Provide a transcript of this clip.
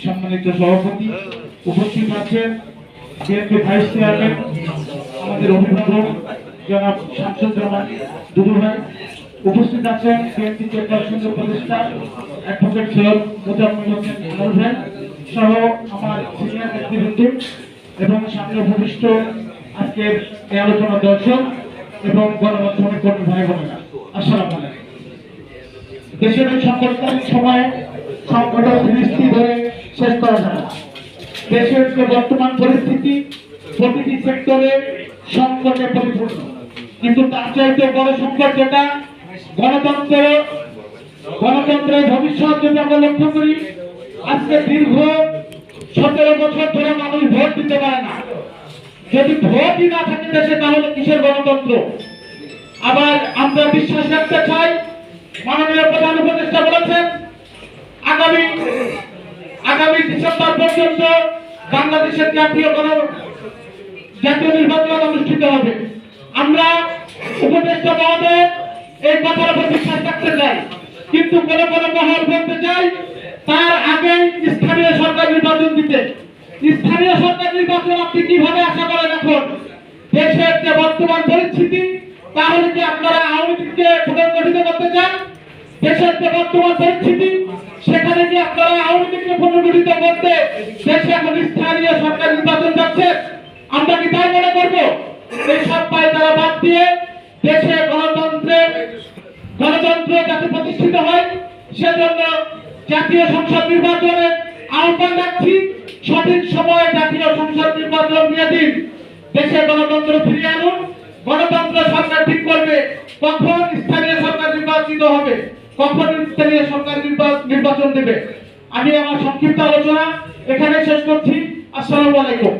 সম্মানিত সভাপতি, উপস্থিত আছেন বিএনপি ভাইস চেয়ারম্যান আমাদের অভিভাবক জনাব শামসুজ্জামান দুদু ভাই, উপস্থিত আছেন বিএনপি চেয়ারপারসন উপদেষ্টা অ্যাডভোকেট সৈয়দ মোজাম্মেল হোসেন আনোয়ার ভাই সহ আমার সিনিয়র নেতৃবৃন্দ এবং সামনে উপবিষ্ট আজকের এই আলোচনা দর্শক এবং গণমাধ্যমের কর্মী ভাই বোনেরা, আসসালামু আলাইকুম। দেশের এই সংকটকালীন সময়ে সংকট দৃষ্টি ধরে শেষ করা যায় না। দেশের যে বর্তমান পরিস্থিতি প্রতিটি সেক্টরে সংকটে পরিপূর্ণ, কিন্তু তার চাইতে বড় সংকট যেটা গণতন্ত্রের ভবিষ্যৎ যদি আমরা লক্ষ্য করি, আজকে দীর্ঘ 17 বছর ধরে মানুষ ভোট দিতে পারে না। যদি ভোটই না থাকে দেশে তাহলে কিসের গণতন্ত্র? আবার আমরা বিশ্বাস রাখতে চাই, মাননীয় প্রধান উপদেষ্টা বলেছেন আগামী ডিসেম্বর পর্যন্ত বাংলাদেশের জাতীয় নির্বাচন অনুষ্ঠিত হবে। আমরা উপদেষ্টা মহোদয় এই কথার উপর বিশ্বাস রাখতে চাই, কিন্তু কোনো মহল বলতে চাই তার আগে স্থানীয় সরকার নির্বাচন দিতে। স্থানীয় সরকার নির্বাচন আপনি কিভাবে আশা করেন? এখন দেশের যে বর্তমান পরিস্থিতি, তাহলে কি আপনারা আওয়ামী লীগকে পুনর্গঠিত করতে চান? দেশের যে বর্তমান পরিস্থিতি, সেখানে কি আপনারা আওয়ামী লীগকে পুনর্গঠিত করতে দেশে এখন স্থানীয় সরকার নির্বাচন যাচ্ছে? আমরা কি তাই মনে করবো? এই সব পায় তারা বাদ দিয়ে দেশে গণতন্ত্র যাতে প্রতিষ্ঠিত হয়, সেজন্য জাতীয় সংসদ নির্বাচনের আহ্বান রাখছি। সঠিক সময়ে জাতীয় সংসদ নির্বাচন নিয়ে দিন, দেশে গণতন্ত্র ফিরিয়ে আনুন। গণতন্ত্র সরকার ঠিক করবে কখন স্থানীয় সরকার নির্বাচিত হবে, কখন স্থানীয় সরকার নির্বাচন দেবে। আমি আমার সংক্ষিপ্ত আলোচনা এখানে শেষ করছি। আসসালামু আলাইকুম।